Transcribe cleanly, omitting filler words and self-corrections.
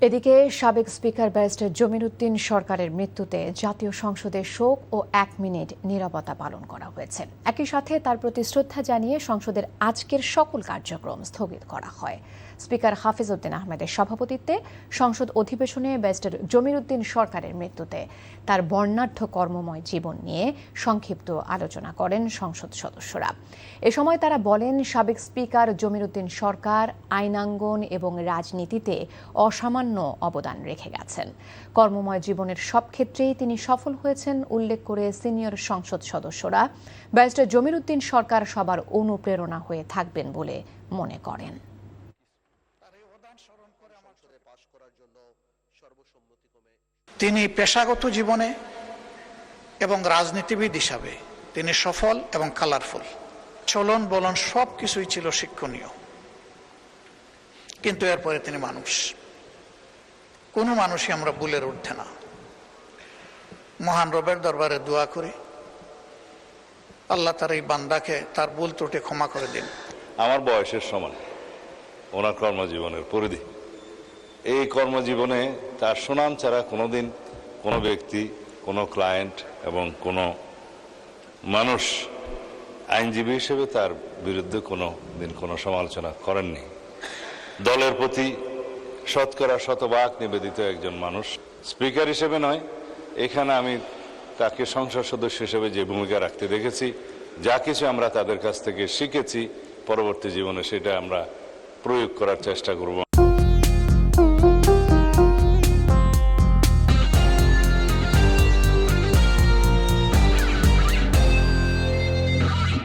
এদিকে সাবেক speaker barrister জমির উদ্দিন সরকারের মৃত্যুতে জাতীয় সংসদে শোক ও ১ মিনিট নীরবতা পালন করা হয়েছে। একই সাথে তার প্রতি শ্রদ্ধা জানিয়ে সংসদের আজকের সকল কার্যক্রম স্থগিত করা হয়। স্পিকার হাফিজ উদ্দিন আহমেদের সভাপতিত্বে সংসদ অধিবেশনে ব্যারিস্টার জমির উদ্দিন সরকারের মৃত্যুতে তার বর্ণাঢ্য কর্মময় জীবন নিয়ে সংক্ষিপ্ত আলোচনা করেন সংসদ সদস্যরা। এ সময় তারা বলেন, সাবেক স্পিকার জমির উদ্দিন সরকার আইনাঙ্গন এবং রাজনীতিতে অসামান্য অবদান রেখে গেছেন। কর্মময় জীবনের সব ক্ষেত্রেই তিনি সফল হয়েছেন উল্লেখ করে সিনিয়র সংসদ সদস্যরা ব্যারিস্টার জমির উদ্দিন সরকার সবার অনুপ্রেরণা হয়ে থাকবেন বলে মনে করেন। তিনি পেশাগত জীবনে এবং রাজনীতিবিদ হিসাবে তিনি সফল এবং কালারফুল। চলন বলন সব কিছুই ছিল শিক্ষণীয়, কিন্তু এরপরে তিনি মানুষ। কোনো মানুষই আমরা ভুলের ঊর্ধ্বে না। মহান রবের দরবারে দোয়া করি আল্লাহ তার এই বান্দাকে তার ভুল ত্রুটি ক্ষমা করে দিন। আমার বয়সের সমান ওনার কর্মজীবনের পরিধি। এই কর্মজীবনে তার সুনাম ছাড়া কোনোদিন কোনো ব্যক্তি, কোনো ক্লায়েন্ট এবং কোনো মানুষ আইনজীবী হিসেবে তার বিরুদ্ধে কোনো দিন কোনো সমালোচনা করেননি। দলের প্রতি শতকরা শতভাগ নিবেদিত একজন মানুষ। স্পিকার হিসেবে নয়, এখানে আমি তাকে সংসদ সদস্য হিসেবে যে ভূমিকা রাখতে দেখেছি, যা কিছু আমরা তাদের কাছ থেকে শিখেছি, পরবর্তী জীবনে সেটা আমরা প্রয়োগ করার চেষ্টা করব।